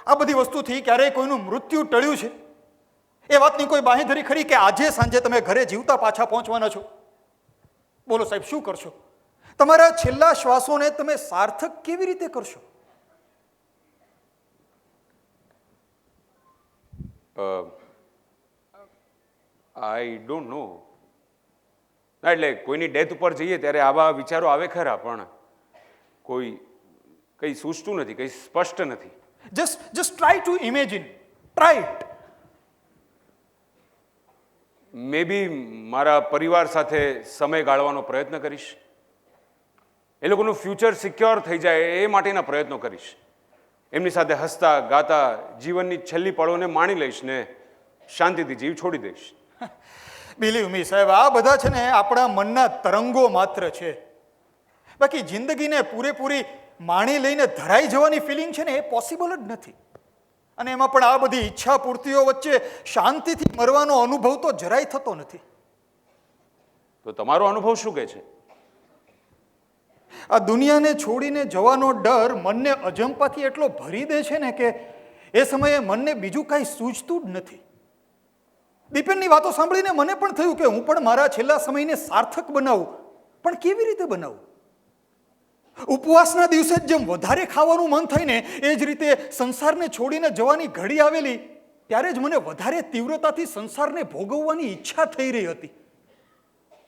આ બધી વસ્તુથી ક્યારેય કોઈનું મૃત્યુ ટળ્યું છે? એ વાતની કોઈ બાંહેધરી ખરી કે આજે સાંજે તમે ઘરે જીવતા પાછા પહોંચવાના છો? બોલો સાહેબ, શું કરશો? તમારા છેલ્લા શ્વાસોને તમે સાર્થક કેવી રીતે કરશો? I don't know. ના, એટલે કોઈની ડેથ ઉપર જઈએ ત્યારે આવા વિચારો આવે ખરા, પણ કંઈ સૂચતું નથી, કંઈ સ્પષ્ટ નથી. Just try to imagine. Try it. Maybe મારા પરિવાર સાથે સમય ગાળવાનો પ્રયત્ન કરીશ. એ લોકોનું ફ્યુચર સિક્યોર થઈ જાય એ માટેના પ્રયત્નો કરીશ. એમની સાથે હસતા ગાતા જીવનની છેલ્લી પળોને માણી લઈશ ને શાંતિથી જીવ છોડી દઈશ. બિલીવ મી સાહેબ, આ બધા છે ને આપણા મનના તરંગો માત્ર છે. બાકી જિંદગીને પૂરેપૂરી માણી લઈને ધરાઈ જવાની ફિલિંગ છે ને એ પોસિબલ જ નથી. અને એમાં પણ આ બધી ઈચ્છા પૂર્તિઓ વચ્ચે શાંતિથી મરવાનો અનુભવ તો જરાય થતો નથી. તો તમારો અનુભવ શું કહે છે? આ દુનિયાને છોડીને જવાનો ડર મનને અજંપાથી એટલો ભરી દે છે ને કે એ સમયે મનને બીજું કાંઈ સૂઝતું જ નથી. દીપેનની વાતો સાંભળીને મને પણ થયું કે હું પણ મારા છેલ્લા સમયને સાર્થક બનાવું, પણ કેવી રીતે બનાવું? ઉપવાસના દિવસે જ જેમ વધારે ખાવાનું મન થઈને એ જ રીતે સંસારને છોડીને જવાની ઘડી આવેલી ત્યારે જ મને વધારે તીવ્રતાથી સંસારને ભોગવવાની ઈચ્છા થઈ રહી હતી.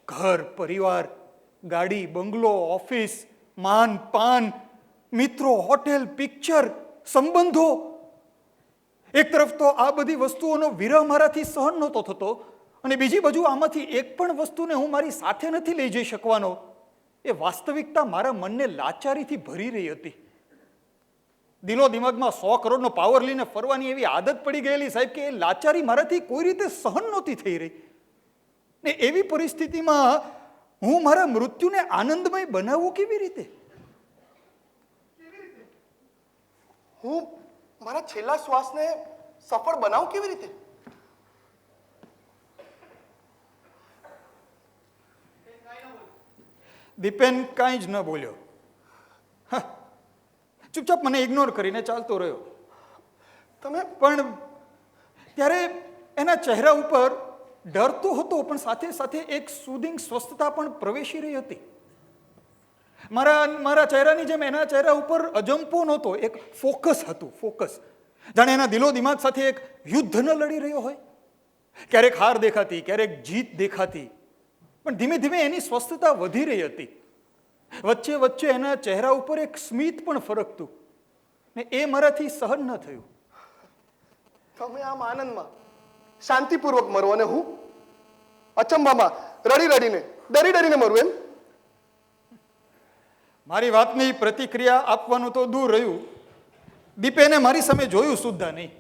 ઘર, પરિવાર, ગાડી, બંગલો, ઓફિસ, માન, પાન, મિત્રો, હોટેલ, પિક્ચર, સંબંધો. એક તરફ તો આ બધી વસ્તુઓનો વિરહ મારાથી સહન નહોતો થતો, અને બીજી બાજુ આમાંથી એક પણ વસ્તુને હું મારી સાથે નથી લઈ જઈ શકવાનો એ વાસ્તવિકતા મારા મનને લાચારીથી ભરી રહી હતી. દિલો દિમાગમાં 100 કરોડનો પાવર લઈને ફરવાની એવી આદત પડી ગયેલી સાહેબ કે એ લાચારી મારાથી કોઈ રીતે સહન નહોતી થઈ રહી. ને એવી પરિસ્થિતિમાં હું મારા મૃત્યુને આનંદમય બનાવવું કેવી રીતે? હું મારા છેલ્લા શ્વાસને સફળ બનાવું કેવી રીતે? દીપેન કાંઈ જ ન બોલ્યો. ચૂપચાપ મને ઇગ્નોર કરીને ચાલતો રહ્યો. તમે પણ ત્યારે એના ચહેરા ઉપર ડર તો હતો, પણ સાથે સાથે એક સુધિંગ સ્વસ્થતા પણ પ્રવેશી રહી હતી. મારા ચહેરાની જેમ એના ચહેરા ઉપર અજંપો નહોતો, એક ફોકસ હતું. ફોકસ, જાણે એના દિલો દિમાગ સાથે એક યુદ્ધ ન લડી રહ્યો હોય. ક્યારેક હાર દેખાતી, ક્યારેક જીત દેખાતી, પણ ધીમે ધીમે એની સ્વસ્થતા વધી રહી હતી. વચ્ચે વચ્ચે એના ચહેરા ઉપર એક સ્મિત પણ ફરકતું, ને એ મારાથી સહન ન થયું. તમે આમ આનંદમાં શાંતિપૂર્વક મરો અને હું અચંબામાં રડી રડીને ડરી ડરીને મરું એમ? મારી વાતની પ્રતિક્રિયા આપવાનું તો દૂર રહ્યું, દીપેને મારી સામે જોયું સુદ્ધા નહીં.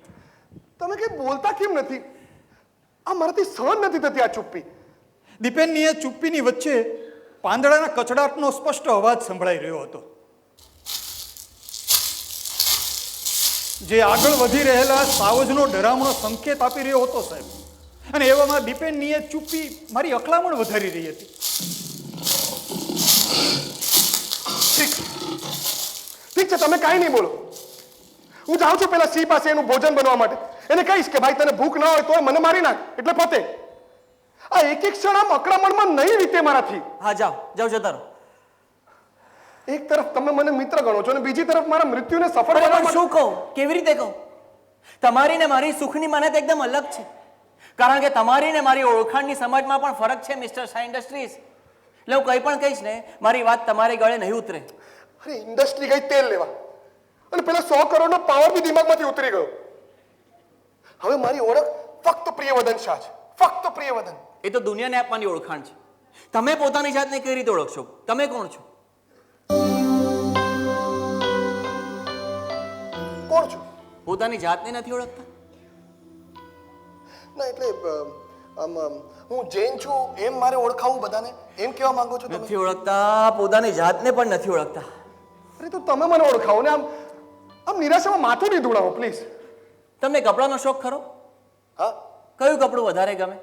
તમે કઈ બોલતા કેમ નથી? આ મારાથી સહન નથી થતી આ ચુપ્પી. દીપેનની એ ચુપ્પીની વચ્ચે પાંદડાના કચડાટનો સ્પષ્ટ અવાજ સંભળાઈ રહ્યો હતો, જે આગળ વધી રહેલા સાવજનો ડરામણો સંકેત આપી રહ્યો હતો સાહેબ. અને એવામાં દીપેનની એ ચુપ્પી મારી અકળામણ વધારી રહી હતી. ઠીક છે, તમે કાંઈ નહીં બોલો. હું જાઉં છું પેલા સિંહ પાસે એનું ભોજન બનવા માટે. એને કહીશ કે ભાઈ તને ભૂખ ના હોય તો મને મારી નાખ, એટલે પતે. આ એક એક ક્ષણ આમ અકળામણમાં નહીં વીતે મારાથી. હા, જાઓ જતા રહો. એક તરફ તમે મને મિત્ર ગણો છો અને બીજી તરફ મારા મૃત્યુને સફળ બનાવવા પણ માટે શું કહું, કેવી રીતે કહું? તમારી ને મારી સુખની માન્યતા એકદમ અલગ છે. કારણ કે તમારી ને મારી ઓળખાણની સમજમાં પણ ફરક છે મિસ્ટર શાહ ઇન્ડસ્ટ્રીઝ. એટલે હું કંઈ પણ કહીશ ને મારી વાત તમારી ગળે નહીં ઉતરે. અરે ઇન્ડસ્ટ્રી ગઈ તેલ લેવા અને પેલા 100 કરોડનો પાવર બી દિમાગમાંથી ઉતરી ગયો. હવે મારી ઓળખ ફક્ત પ્રિયવદન શાહ છે, ફક્ત પ્રિયવદન. એ તો દુનિયાને આપવાની ઓળખાણ છે. તમે પોતાની જાતને કઈ રીતે ઓળખશો? તમે કોણ છો? કોણ છું? પોતાની જાતને નથી ઓળખતા? ના એટલે હું જૈન છું એમ મારે ઓળખાવું બધાને, એમ કહેવા માંગો છો તમે? નથી ઓળખતા, પોતાની જાતને પણ નથી ઓળખતા. અરે તો તમે મને ઓળખાવો ને. આમ નિરાશામાં માથું નહીં ધોળાવો પ્લીઝ. તમને કપડાનો શોખ ખરો? હા. કયું કપડું વધારે ગમે?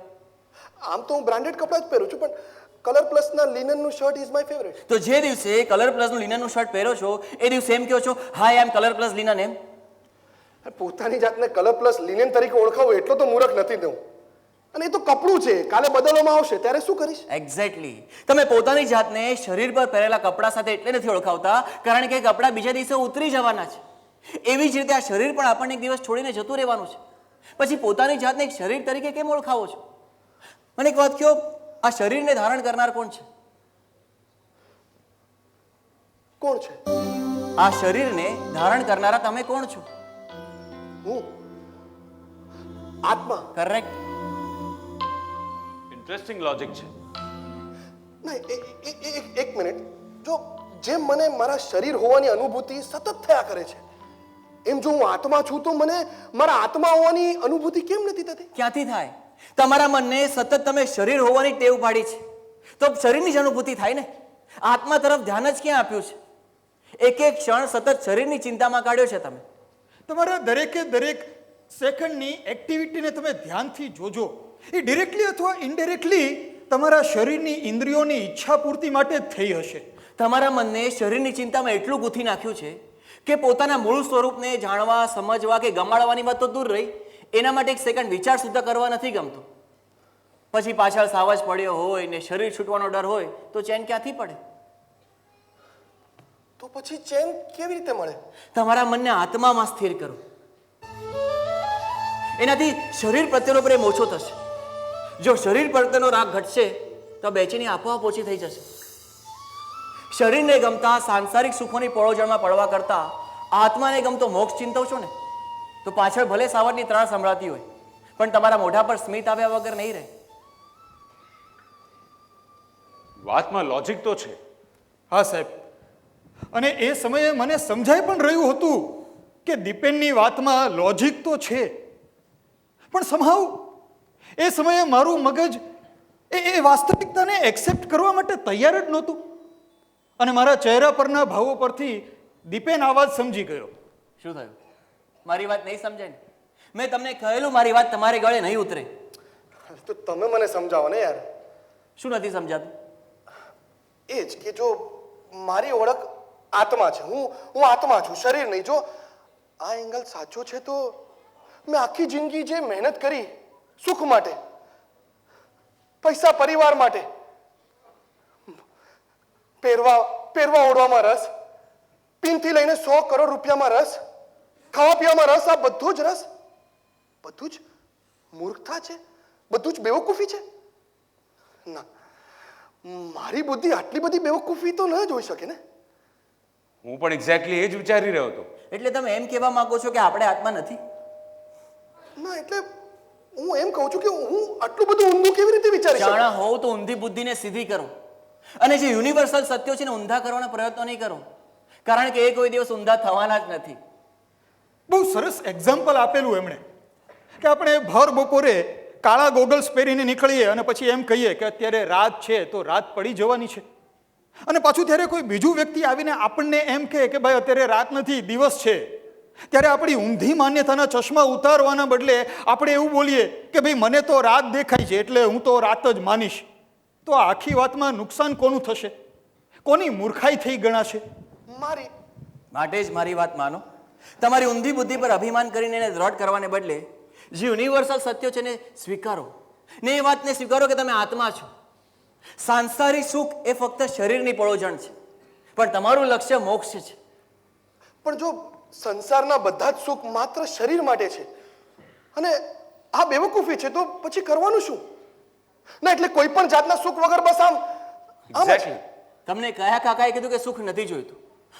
આમ તો હું બ્રાન્ડેડ કપડાં જ પહેરું છું, પણ કલર પ્લસના લિનનનું શર્ટ ઇઝ માય ફેવરેટ. તો જે દિવસે કલર પ્લસનું લિનનનું શર્ટ પહેરો છો એ દિવસે એમ કહો છો હા આઈ એમ કલર પ્લસ લિનન એમ? પોતાની જાતને કલર પ્લસ લિનેન તરીકે ઓળખાવું એટલો તો મૂર્ખ નથી હું. અને એ તો કપડું છે, કાલે બદલવામાં આવશે ત્યારે શું કરીશ? એક્ઝેક્ટલી. તમે પોતાની જાતને શરીર પર પહેરેલા કપડા સાથે એટલે નથી ઓળખાવતા કારણ કે કપડા બીજા દિવસે ઉતરી જવાના છે. એવી જ રીતે આ શરીર પણ આપણને એક દિવસ છોડીને જતું રહેવાનું છે. પછી પોતાની જાતને એક શરીર તરીકે કેમ ઓળખાવો છો? મને એક વાત કહો, આ શરીરને ધારણ કરનાર કોણ છે? કોણ છે? આ શરીરને ધારણ કરનારા તમે કોણ છો? હું. આત્મા. કરેક્ટ. ઇન્ટરેસ્ટિંગ લોજિક છે. ના, એક મિનિટ. જો જેમ મને મારા શરીર હોવાની અનુભૂતિ સતત થયા કરે છે, એમ જો હું આત્મા છું તો મને મારા આત્મા હોવાની અનુભૂતિ કેમ નથી થતી? ક્યાંથી થાય? તમારા મનને સતત તમે શરીર હોવાની ટેવ પાડી છે તો શરીરની જ અનુભૂતિ થાય ને. આત્મા તરફ ધ્યાન જ ક્યાં આપ્યું છે? એક એક ક્ષણ સતત શરીરની ચિંતામાં કાઢ્યો છે તમે. તમારા દરેકે દરેક સેકન્ડની એક્ટિવિટીને તમે ધ્યાનથી જોજો. એ ડિરેક્ટલી અથવા ઇનડાયરેક્ટલી તમારા શરીરની ઇન્દ્રિયોની ઈચ્છા પૂર્તિ માટે જ થઈ હશે. તમારા મનને શરીરની ચિંતામાં એટલું ગૂંથી નાખ્યું છે કે પોતાના મૂળ સ્વરૂપને જાણવા, સમજવા કે ગમાડવાની વાત તો દૂર રહી, એના માટે એક સેકન્ડ વિચાર સુદ્ધા કરવા નથી ગમતું. પછી પાછળ સાવજ પડ્યો હોય ને શરીર છૂટવાનો ડર હોય તો ચેન ક્યાંથી પડે? તો પછી ચેન કેવી રીતે મળે? તમારા મનને આત્મામાં સ્થિર કરો. એનાથી શરીર પ્રત્યેનો પ્રેમ ઓછો થશે. જો શરીર પ્રત્યેનો રાગ ઘટશે તો બેચેની આપોઆપ ઓછી થઈ જશે. શરીરને ગમતા સાંસારિક સુખોની પળોજણમાં પડવા કરતા આત્માને ગમતો મોક્ષ ચિંતવશો ને તો પાછળ ભલે સાવરની ત્રાણ સંભળાતી હોય પણ તમારા મોઢા પર સ્મિત આવ્યા વગર નહીં રહે. વાતમાં લોજિક તો છે. હા સાહેબ, અને એ સમયે મને સમજાઈ પણ રહ્યું હતું કે દીપેનની વાતમાં લોજિક તો છે, પણ somehow એ સમયે મારું મગજ એ વાસ્તવિકતાને એક્સેપ્ટ કરવા માટે તૈયાર જ નહોતું. અને મારા ચહેરા પરના ભાવો પરથી દીપેન આ વાત સમજી ગયો. શું થયું? મારી વાત નહીં સમજાય ને? મેં તમને કહેલું મારી વાત તમારે ગળે નહીં ઉતરે. તો તમે મને સમજાવો ને યાર. શું નથી સમજાતું? એ જ કે જો મારી ઓળખ આત્મા છે, હું આત્મા છું, શરીર નહીં. જો આ એંગલ સાચો છે તો મેં આખી જિંદગી જે મહેનત કરી સુખ માટે, પૈસા પરિવાર માટે, પહેરવા ઓઢવામાં રસ, પિનથી લઈને 100 કરોડ રૂપિયામાં રસ, ખાવા પીવામાં રસ, આ બધું જ રસ, બધું જ મૂર્ખતા છે, બધું જ બેવકૂફી છે? ના, મારી બુદ્ધિ આટલી બધી બેવકૂફી તો ન જ હોઈ શકે ને. હું પણ એક્ઝેક્ટલી એ જ વિચારી રહ્યો હતો. એટલે તમે એમ કહેવા માંગો છો કે આપણે આત્મા નથી? ના, એટલે હું એમ કહું છું કે હું આટલું બધું ઊંધું કેવી રીતે વિચારી શકું? જાણા હોવ તો ઊંધી બુદ્ધિને સીધી કરો અને જે યુનિવર્સલ સત્યો છે ને ઊંધા કરવાના પ્રયત્નો નહીં કરો કારણ કે એ કોઈ દિવસ ઊંધા થવાના જ નથી. બહુ સરસ એક્ઝામ્પલ આપેલું એમણે કે આપણે ભર બપોરે કાળા ગોગલ્સ પહેરીને નીકળીએ અને પછી એમ કહીએ કે અત્યારે રાત છે તો રાત પડી જવાની છે, અને પાછું ત્યારે કોઈ બીજું વ્યક્તિ આવીને આપણને એમ કહે કે ભાઈ અત્યારે રાત નથી દિવસ છે, ત્યારે આપણી ઊંધી માન્યતાના ચશ્મા ઉતારવાના બદલે આપણે એવું બોલીએ કે ભાઈ મને તો રાત દેખાય છે એટલે હું તો રાત જ માનીશ. તો આ આખી વાતમાં નુકસાન કોનું થશે? કોની મૂર્ખાઈ થઈ ગણાશે? મારી. માટે જ મારી વાત માનો. તમારી ઊંધી બુદ્ધિ પર અભિમાન કરીને એને દ્રઢ કરવાને બદલે જે યુનિવર્સલ સત્યો છે ને સ્વીકારો ને એ વાતને સ્વીકારો કે તમે આત્મા છો. સાંસારિક સુખ એ ફક્ત શરીરની પળોજણ છે પણ તમારું લક્ષ્ય મોક્ષ છે. પણ જો સંસારના બધા જ સુખ માત્ર શરીર માટે છે અને આ બેવકૂફી છે તો પછી કરવાનું શું? ના, એટલે કોઈ પણ જાતના સુખ વગર બસ આમ જ. એક્ઝેક્ટલી. તમને કયા કાકાએ કીધું કે સુખ નથી જોઈતું?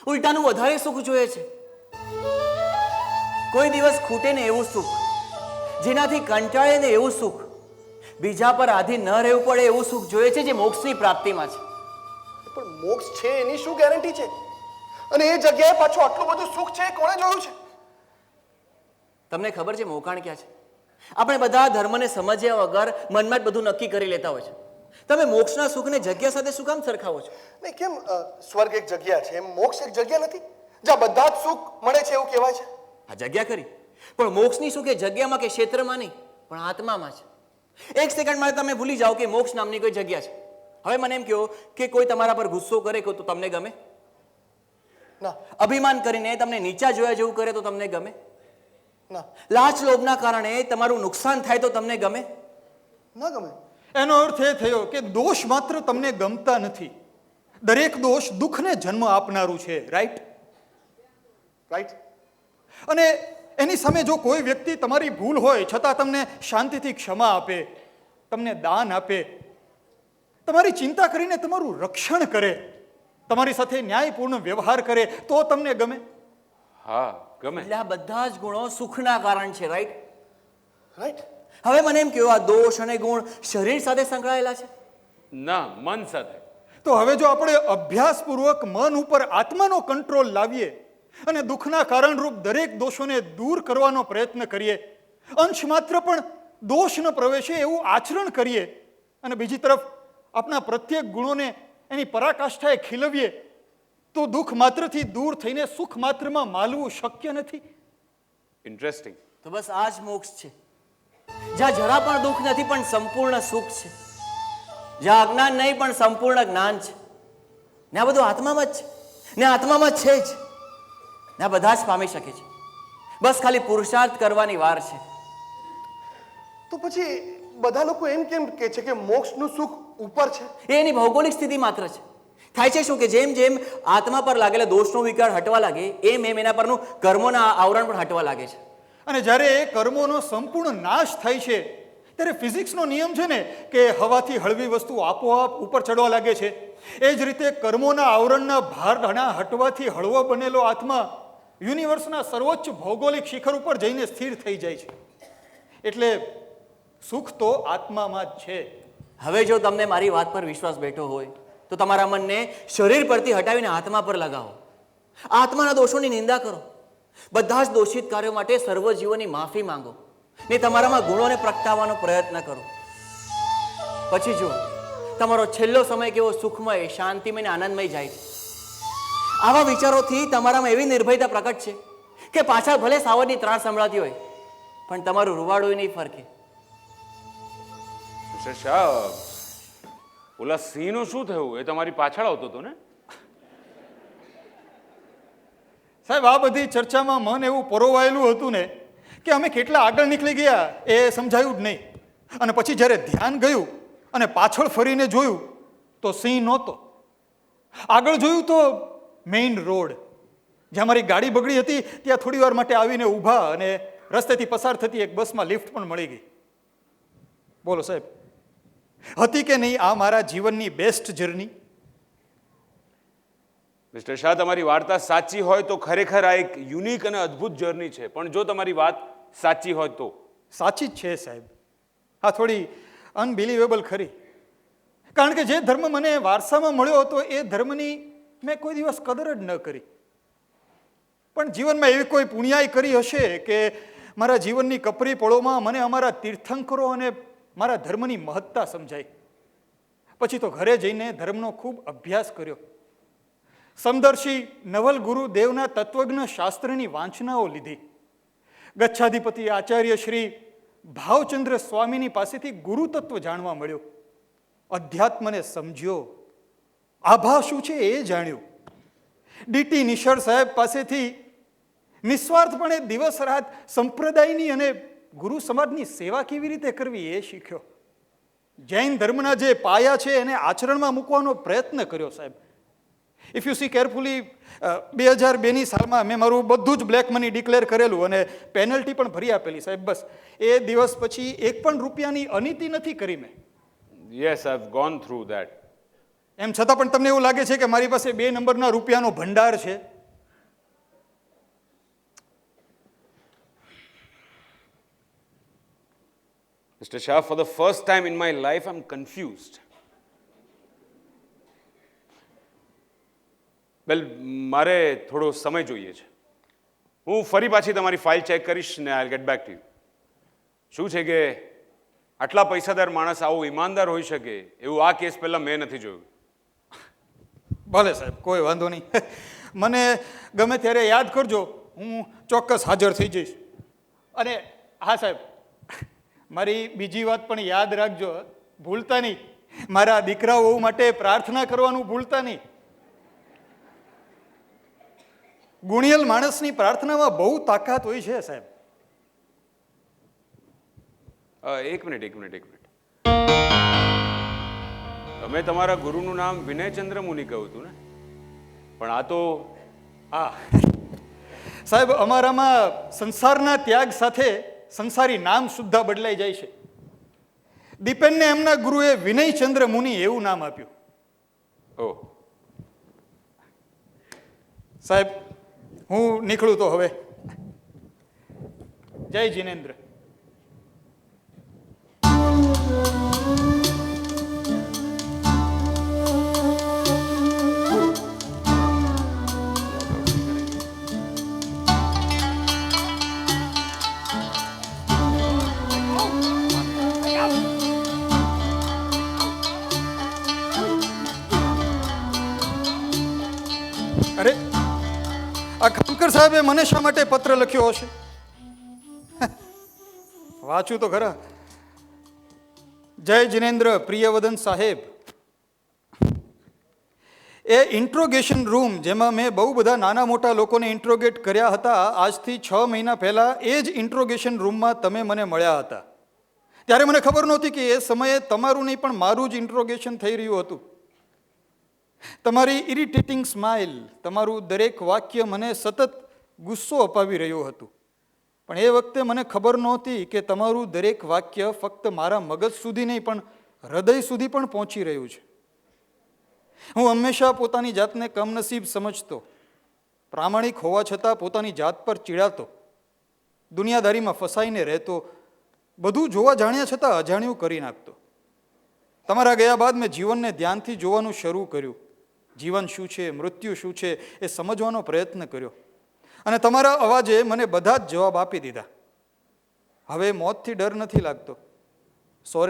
ઉલટાનું વધારે સુખ જોઈએ છે. કોઈ દિવસ ખૂટે ને એવું સુખ, જેનાથી કંટાળે ને એવું સુખ, બીજા પર આધીન ન રહેવું પડે એવું સુખ જોઈએ છે જે મોક્ષની પ્રાપ્તિમાં છે. પણ મોક્ષ છે એની શું ગેરંટી છે? અને એ જગ્યાએ પાછું આટલું બધું સુખ છે એ કોણે જોયું છે? તમને ખબર છે મોકાણ ક્યાં છે? આપણે બધા ધર્મને સમજ્યા વગર મનમાં જ બધું નક્કી કરી લેતા હોય છે. તમે મોક્ષના સુખને જગ્યા સાથે શું કામ સરખાવો છો? નહીં, કેમ સ્વર્ગ એક જગ્યા છે, એમ મોક્ષ એક જગ્યા નથી જ્યાં બધા જ સુખ મળે છે એવું કહેવાય છે? આ જગ્યા ખરી, પણ મોક્ષની સુખ એ જગ્યામાં કે ક્ષેત્રમાં નહીં પણ આત્મામાં છે. એક સેકન્ડ માટે તમે ભૂલી જાઓ કે મોક્ષ નામની કોઈ જગ્યા છે. હવે મને એમ કહો કે કોઈ તમારા પર ગુસ્સો કરે તો તમને ગમે? ના. અભિમાન કરીને તમને નીચા જોયા જેવું કરે તો તમને ગમે? ના, લાચ લોભના કારણે તમારું નુકસાન થાય તો તમને ગમે? ના ગમે. એનો અર્થ એ થયો કે દોષ માત્ર તમને ગમતા નથી, દરેક દોષ દુઃખને જન્મ આપનારું છે, રાઈટ? રાઈટ? અને એની સામે જો કોઈ વ્યક્તિ તમારી ભૂલ હોય છતાં તમને શાંતિથી ક્ષમા આપે, તમને દાન આપે, તમારી ચિંતા કરીને તમારું રક્ષણ કરે, તમારી સાથે ન્યાયપૂર્ણ વ્યવહાર કરે, તો તમને ગમે? હા, ગમે. એટલે આ બધા જ ગુણો સુખના કારણ છે, રાઈટ? રાઈટ? હવે મને એમ કહો, આ દોષ અને ગુણ શરીર સાથે સંકળાયેલા છે? ના, મન સાથે. તો હવે જો આપણે અભ્યાસપૂર્વક મન ઉપર આત્માનો કંટ્રોલ લાવીએ અને દુઃખના કારણરૂપ દરેક દોષોને દૂર કરવાનો પ્રયત્ન કરીએ, અંશ માત્ર પણ દોષ ન પ્રવેશે એવું આચરણ કરીએ, અને બીજી તરફ આપણા પ્રત્યેક ગુણોને એની પરાકાષ્ઠાએ ખીલવીએ, તો દુઃખ માત્રથી દૂર થઈને સુખ માત્રમાં માલવું શક્ય નથી. ઇન્ટરેસ્ટિંગ. તો બસ આ જ મોક્ષ છે, જ્યાં જરા પણ દુઃખ નથી પણ સંપૂર્ણ સુખ છે, જ્યાં અજ્ઞાન નહીં પણ સંપૂર્ણ જ્ઞાન છે, ને આ બધું આત્મામાં જ છે, ને આત્મામાં જ છે જ, ને આ બધા જ પામી શકે છે. બસ ખાલી પુરુષાર્થ કરવાની વાર છે. તો પછી બધા લોકો એમ કેમ કહે છે કે મોક્ષનું સુખ ઉપર છે? એ એની ભૌગોલિક સ્થિતિ માત્ર છે. થાય છે શું કે જેમ જેમ આત્મા પર લાગેલા દોષનો વિકાર હટવા લાગે, એમ એમ એના પરનું કર્મોના આવરણ પણ હટવા લાગે છે. અને જ્યારે એ કર્મોનો સંપૂર્ણ નાશ થાય છે, ત્યારે ફિઝિક્સનો નિયમ છે ને કે હવાથી હળવી વસ્તુ આપોઆપ ઉપર ચડવા લાગે છે, એ જ રીતે કર્મોના આવરણના ભારણા હટવાથી હળવો બનેલો આત્મા યુનિવર્સના સર્વોચ્ચ ભૌગોલિક શિખર ઉપર જઈને સ્થિર થઈ જાય છે. એટલે સુખ તો આત્મામાં જ છે. હવે જો તમને મારી વાત પર વિશ્વાસ બેઠો હોય તો તમારા મનને શરીર પરથી હટાવીને આત્મા પર લગાવો, આત્માના દોષોની નિંદા કરો, બધા જ દોષિત કાર્યો માટે સર્વજીવોની માફી માંગો, ને તમારામાં ગુણોને પ્રગટાવવાનો પ્રયત્ન કરો. પછી જો તમારો છેલ્લો સમય કેવો સુખમય, શાંતિમય અને આનંદમય જાય છે. આવા વિચારોથી તમારામાં એવી નિર્ભયતા પ્રકટ છે કે પાછળ ભલે સાવરની ત્રાસ સંભળાતી હોય પણ તમારું રૂવાડું નહીં ફરકે. મિસ્ટર શાહ, ઓલા સિંહનું શું થયું? એ તમારી પાછળ આવતો હતો ને? સાહેબ, આ બધી ચર્ચામાં મન એવું પરોવાયેલું હતું ને કે અમે કેટલા આગળ નીકળી ગયા એ સમજાયું જ નહીં. અને પછી જ્યારે ધ્યાન ગયું અને પાછળ ફરીને જોયું તો સિંહ નહોતો. આગળ જોયું તો મેઇન રોડ, જ્યાં મારી ગાડી બગડી હતી ત્યાં થોડી વાર માટે આવીને ઊભા અને રસ્તેથી પસાર થતી એક બસમાં લિફ્ટ પણ મળી ગઈ. બોલો સાહેબ, હતી કે નહીં આ મારા જીવનની બેસ્ટ જર્ની? મિસ્ટર શાહ, તમારી વાર્તા સાચી હોય તો ખરેખર આ એક યુનિક અને અદ્ભુત જર્ની છે, પણ જો તમારી વાત સાચી હોય તો? સાચી જ છે સાહેબ. આ થોડી અનબિલીવેબલ ખરી, કારણ કે જે ધર્મ મને વારસામાં મળ્યો હતો એ ધર્મની મેં કોઈ દિવસ કદર જ ન કરી. પણ જીવનમાં એવી કોઈ પુણ્યાઈ કરી હશે કે મારા જીવનની કપરી પળોમાં મને અમારા તીર્થંકરો અને મારા ધર્મની મહત્તા સમજાઈ. પછી તો ઘરે જઈને ધર્મનો ખૂબ અભ્યાસ કર્યો, સમદર્શી નવલ ગુરુ દેવના તત્વજ્ઞ શાસ્ત્રની વાંચનાઓ લીધી, ગચ્છાધિપતિ આચાર્ય શ્રી ભાવચંદ્ર સ્વામીની પાસેથી ગુરુ તત્વ જાણવા મળ્યો, અધ્યાત્મને સમજ્યો, આભા શું છે એ જાણ્યું, ડીટી નિશળ સાહેબ પાસેથી નિસ્વાર્થપણે દિવસ રાત સંપ્રદાયની અને ગુરુ સમાજની સેવા કેવી રીતે કરવી એ શીખ્યો. જૈન ધર્મના જે પાયા છે એને આચરણમાં મૂકવાનો પ્રયત્ન કર્યો સાહેબ. ઇફ યુ સી કેરફુલી, 2002ની સાલમાં મેં મારું બધું જ બ્લેક મની ડિક્લેર કરેલું અને પેનલ્ટી પણ ભરી આપેલી સાહેબ. બસ એ દિવસ પછી એક પણ રૂપિયાની અનીતિ નથી કરી મેં. Yes, I have gone through that. એમ છતાં પણ તમને એવું લાગે છે કે મારી પાસે 2 નંબરના રૂપિયાનો ભંડાર છે? Mr. Shah, for the first time in my life, I'm confused. Well, મારે થોડો સમય જોઈએ છે. હું ફરી પાછી તમારી ફાઇલ ચેક કરીશ ને I'll get back to you. શું છે કે આટલા પૈસાદાર માણસ આવો ઈમાનદાર હોઈ શકે એવું આ કેસ પહેલા મેં નથી જોયું. ભલે સાહેબ, કોઈ વાંધો નહીં. મને ગમે ત્યારે યાદ કરજો, હું ચોક્કસ હાજર થઈ જઈશ. અને હા સાહેબ, મારી બીજી વાત પણ યાદ રાખજો, ભૂલતા નહીં, મારા દીકરાઓ માટે પ્રાર્થના કરવાનું ભૂલતા નહીં. ગુણિયલ માણસની પ્રાર્થનામાં બહુ તાકાત હોય છે સાહેબ. એક મિનિટ તમે તમારા ગુરુનું નામ વિનયચંદ્ર મુનિ કહ્યું હતું ને, પણ આ તો હા સાહેબ, અમારામાં સંસારના ત્યાગ સાથે સંસારી નામ સુદ્ધા બદલાઈ જાય છે. દીપેનને એમના ગુરુએ વિનયચંદ્ર મુનિ એવું નામ આપ્યું. ઓહ, સાહેબ હું નીકળું તો હવે. જય જિનેન્દ્ર. અરે આ ખમકર સાહેબે મને શા માટે પત્ર લખ્યો હશે? વાંચું તો ખરા. જય જિનેન્દ્ર પ્રિયવદન સાહેબ, એ ઇન્ટ્રોગેશન રૂમ જેમાં મેં બહુ બધા નાના મોટા લોકોને ઇન્ટ્રોગેટ કર્યા હતા, આજથી 6 મહિના પહેલા એ જ ઇન્ટ્રોગેશન રૂમમાં તમે મને મળ્યા હતા. ત્યારે મને ખબર નહોતી કે એ સમયે તમારું નહીં પણ મારું જ ઇન્ટ્રોગેશન થઈ રહ્યું હતું. તમારી ઇરિટેટિંગ સ્માઇલ, તમારું દરેક વાક્ય મને સતત ગુસ્સો અપાવી રહ્યું હતું. પણ એ વખતે મને ખબર નહોતી કે તમારું દરેક વાક્ય ફક્ત મારા મગજ સુધી નહીં પણ હૃદય સુધી પણ પહોંચી રહ્યું છે. હું હંમેશા પોતાની જાતને કમનસીબ સમજતો, પ્રામાણિક હોવા છતાં પોતાની જાત પર ચીડાતો, દુનિયાદારીમાં ફસાઈને રહેતો, બધું જોવા જાણ્યા છતાં અજાણ્યું કરી નાખતો. તમારા ગયા બાદ મેં જીવનને ધ્યાનથી જોવાનું શરૂ કર્યું. જીવન શું છે, મૃત્યુ શું છે એ સમજવાનો પ્રયત્ન કર્યો, અને તમારા અવાજે મને બધા જ જવાબ આપી દીધા. હવે મોતથી ડર નથી લાગતો.